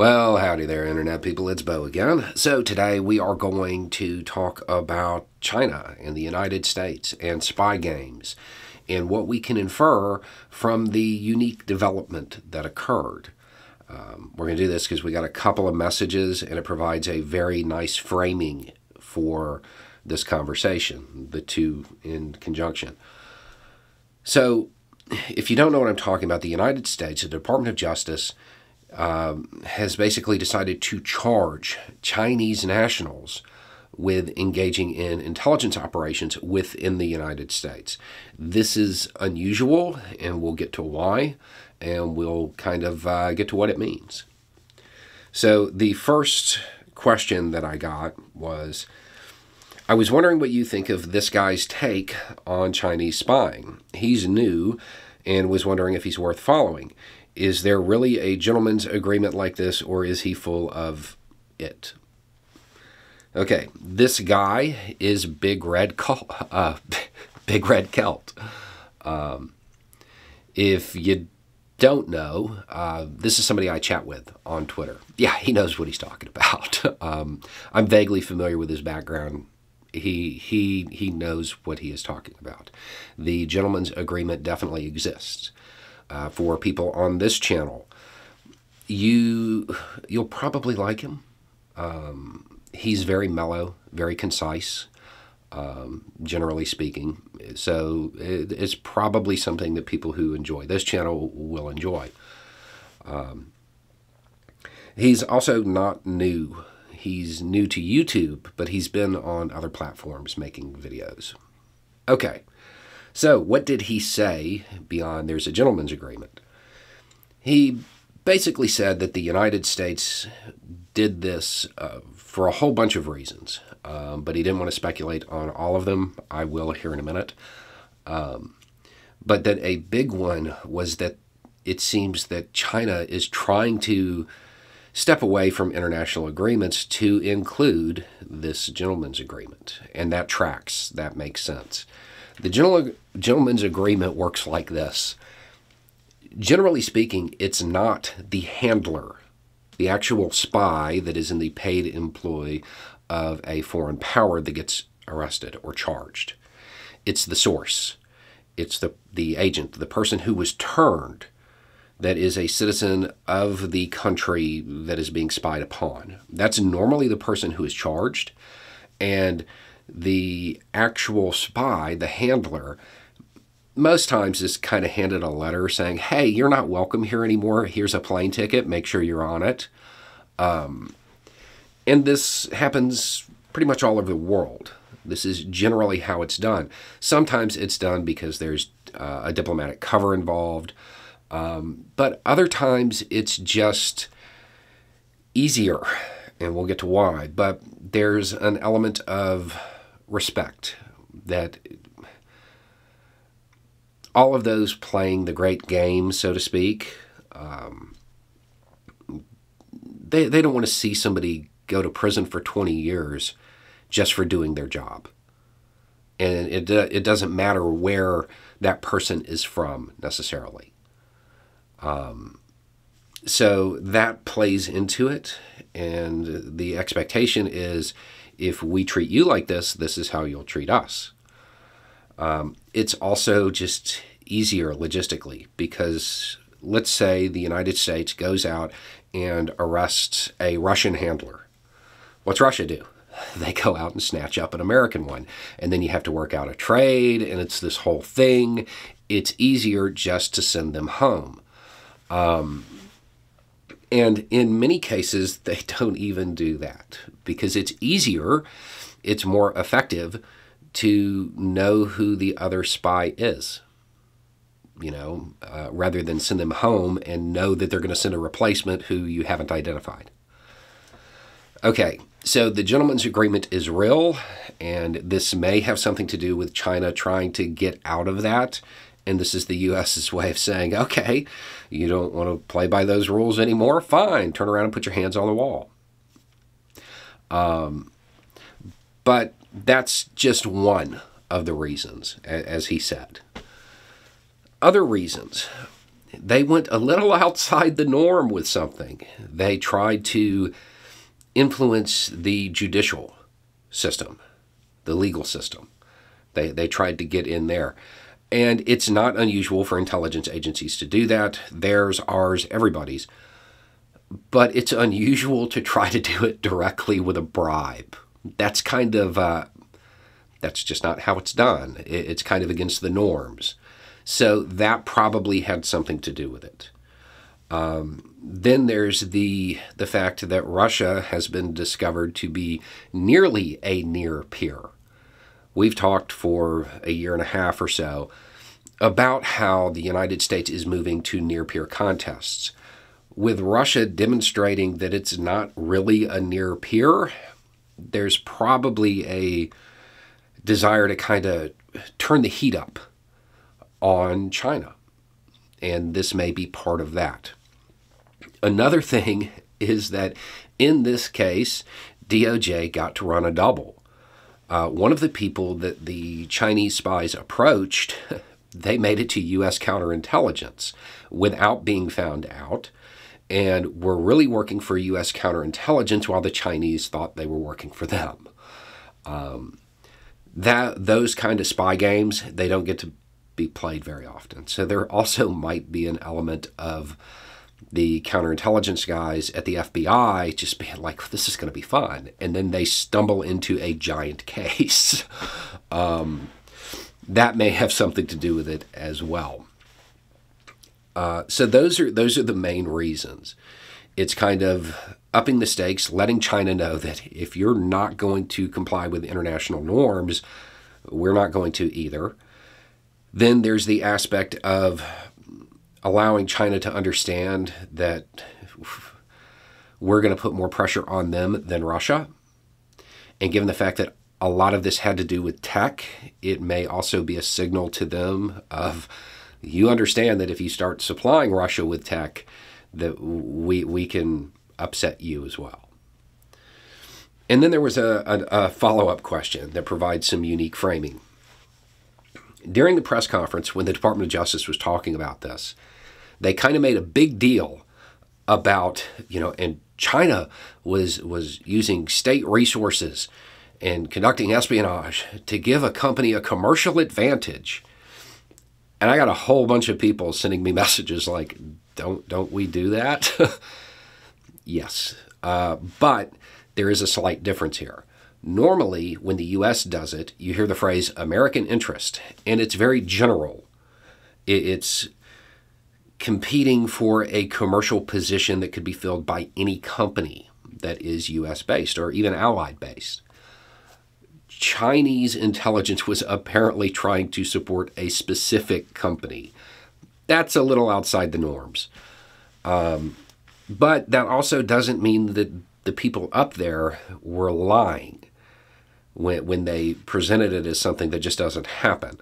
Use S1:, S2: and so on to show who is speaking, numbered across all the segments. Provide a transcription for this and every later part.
S1: Well, howdy there, Internet people. It's Bo again. So today we are going to talk about China and the United States and spy games and what we can infer from the unique development that occurred. We're going to do this because we got a couple of messages and it provides a very nice framing for this conversation, the two in conjunction. So if you don't know what I'm talking about, the United States, the Department of Justice, has basically decided to charge Chinese nationals with engaging in intelligence operations within the United States. This is unusual, and we'll get to why, and we'll kind of get to what it means. So the first question that I got was, I was wondering what you think of this guy's take on Chinese spying. He's new and was wondering if he's worth following. Is there really a gentleman's agreement like this, or is he full of it? Okay, this guy is Big Red Big Red Celt. If you don't know, this is somebody I chat with on Twitter. Yeah, he knows what he's talking about. I'm vaguely familiar with his background. He knows what he is talking about. The gentleman's agreement definitely exists. For people on this channel, you'll probably like him. He's very mellow, very concise, generally speaking. So it's probably something that people who enjoy this channel will enjoy. He's also not new. He's new to YouTube, but he's been on other platforms making videos. Okay. So what did he say beyond there's a gentleman's agreement? He basically said that the United States did this for a whole bunch of reasons, but he didn't want to speculate on all of them. I will here in a minute. But that a big one was that it seems that China is trying to step away from international agreements to include this gentleman's agreement. And that tracks. That makes sense. The gentleman's agreement works like this. Generally speaking, it's not the handler, the actual spy that is in the paid employ of a foreign power that gets arrested or charged. It's the source. It's the agent, the person who was turned, that is a citizen of the country that is being spied upon. That's normally the person who is charged, and the actual spy, the handler, most times is kind of handed a letter saying, hey, you're not welcome here anymore. Here's a plane ticket. Make sure you're on it. And this happens pretty much all over the world. This is generally how it's done. Sometimes it's done because there's a diplomatic cover involved. But other times it's just easier, and we'll get to why. But there's an element of respect that all of those playing the great game, so to speak, they don't want to see somebody go to prison for 20 years just for doing their job. And it doesn't matter where that person is from necessarily. So that plays into it, and the expectation is, if we treat you like this, this is how you'll treat us. It's also just easier logistically because let's say the United States goes out and arrests a Russian handler. What's Russia do? They go out and snatch up an American one. And then you have to work out a trade, and it's this whole thing. It's easier just to send them home. And in many cases, they don't even do that because it's easier, it's more effective to know who the other spy is, rather than send them home and know that they're going to send a replacement who you haven't identified. Okay, so the gentleman's agreement is real, and this may have something to do with China trying to get out of that. And this is the U.S.'s way of saying, okay, you don't want to play by those rules anymore? Fine, turn around and put your hands on the wall. But that's just one of the reasons, as he said. Other reasons. they went a little outside the norm with something. They tried to influence the judicial system, the legal system. They tried to get in there. And it's not unusual for intelligence agencies to do that. Theirs, ours, everybody's. But it's unusual to try to do it directly with a bribe. That's kind of, that's just not how it's done. It's kind of against the norms. So that probably had something to do with it. Then there's the fact that Russia has been discovered to be nearly a near peer. We've talked for a year and a half or so about how the United States is moving to near peer contests. With Russia demonstrating that it's not really a near peer, there's probably a desire to kind of turn the heat up on China. And this may be part of that. Another thing is that in this case, DOJ got to run a double. One of the people that the Chinese spies approached, they made it to U.S. counterintelligence without being found out, and were really working for U.S. counterintelligence while the Chinese thought they were working for them. Those kind of spy games, they don't get to be played very often. So there also might be an element of the counterintelligence guys at the FBI just being like, this is going to be fun. And then they stumble into a giant case. That may have something to do with it as well. So those are the main reasons. It's kind of upping the stakes, letting China know that if you're not going to comply with international norms, we're not going to either. Then there's the aspect of allowing China to understand that we're going to put more pressure on them than Russia. And given the fact that a lot of this had to do with tech, it may also be a signal to them of, you understand that if you start supplying Russia with tech, that we can upset you as well. And then there was a follow-up question that provides some unique framing. During the press conference, when the Department of Justice was talking about this, they kind of made a big deal about, and China was using state resources and conducting espionage to give a company a commercial advantage. And I got a whole bunch of people sending me messages like, don't we do that? Yes, but there is a slight difference here. Normally, when the U.S. does it, you hear the phrase American interest, and it's very general. It's competing for a commercial position that could be filled by any company that is U.S.-based or even allied-based. Chinese intelligence was apparently trying to support a specific company. That's a little outside the norms. But that also doesn't mean that the people up there were lying when they presented it as something that just doesn't happen.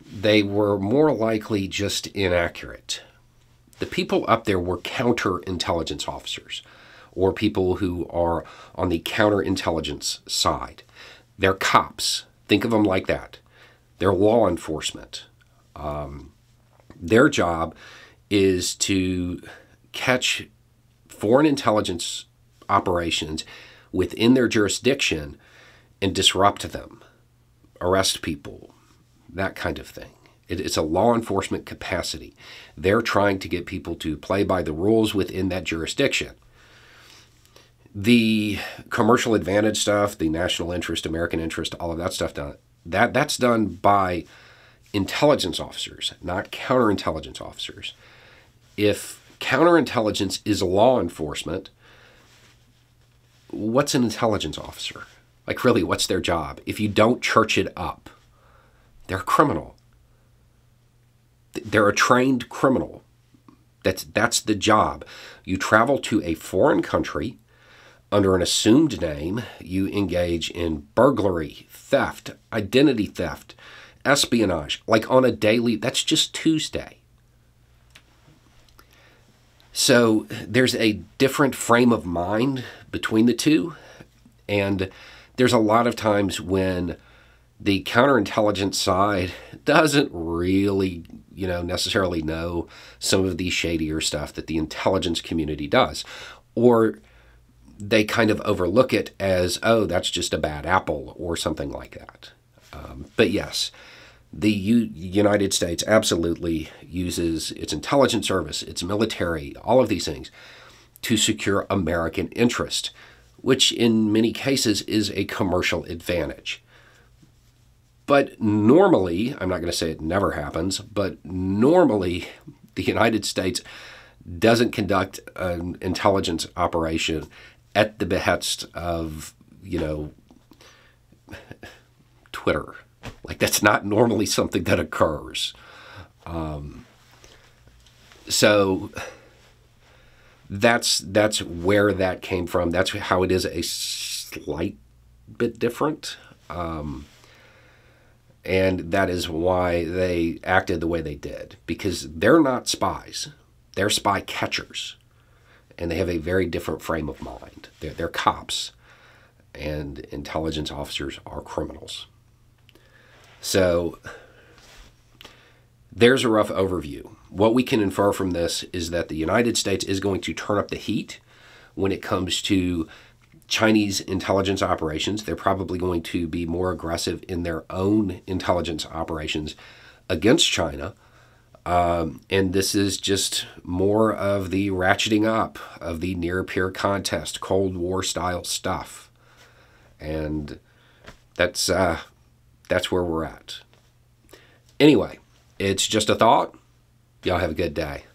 S1: They were more likely just inaccurate. The people up there were counterintelligence officers, or people who are on the counterintelligence side. They're cops. Think of them like that. They're law enforcement. Their job is to catch foreign intelligence operations within their jurisdiction and disrupt them, arrest people, that kind of thing. It's a law enforcement capacity. They're trying to get people to play by the rules within that jurisdiction. The commercial advantage stuff, the national interest, American interest, all of that stuff, that's done by intelligence officers, not counterintelligence officers. If counterintelligence is law enforcement, what's an intelligence officer? Like, really, what's their job? If you don't church it up, they're a criminal. They're a trained criminal. That's the job. You travel to a foreign country under an assumed name. You engage in burglary, theft, identity theft, espionage, like on a daily. That's just Tuesday. So there's a different frame of mind between the two, and there's a lot of times when The counterintelligence side doesn't really, necessarily know some of the shadier stuff that the intelligence community does. Or they kind of overlook it as, oh, that's just a bad apple or something like that. But yes, the United States absolutely uses its intelligence service, its military, all of these things to secure American interest, which in many cases is a commercial advantage. But normally, I'm not going to say it never happens, but normally the United States doesn't conduct an intelligence operation at the behest of, Twitter. Like, that's not normally something that occurs. So that's where that came from. That's how it is a slight bit different. And that is why they acted the way they did, because they're not spies. They're spy catchers, and they have a very different frame of mind. They're cops, and intelligence officers are criminals. So there's a rough overview. What we can infer from this is that the United States is going to turn up the heat when it comes to Chinese intelligence operations. They're probably going to be more aggressive in their own intelligence operations against China. And this is just more of the ratcheting up of the near-peer contest, Cold War style stuff. And that's where we're at. Anyway, it's just a thought. Y'all have a good day.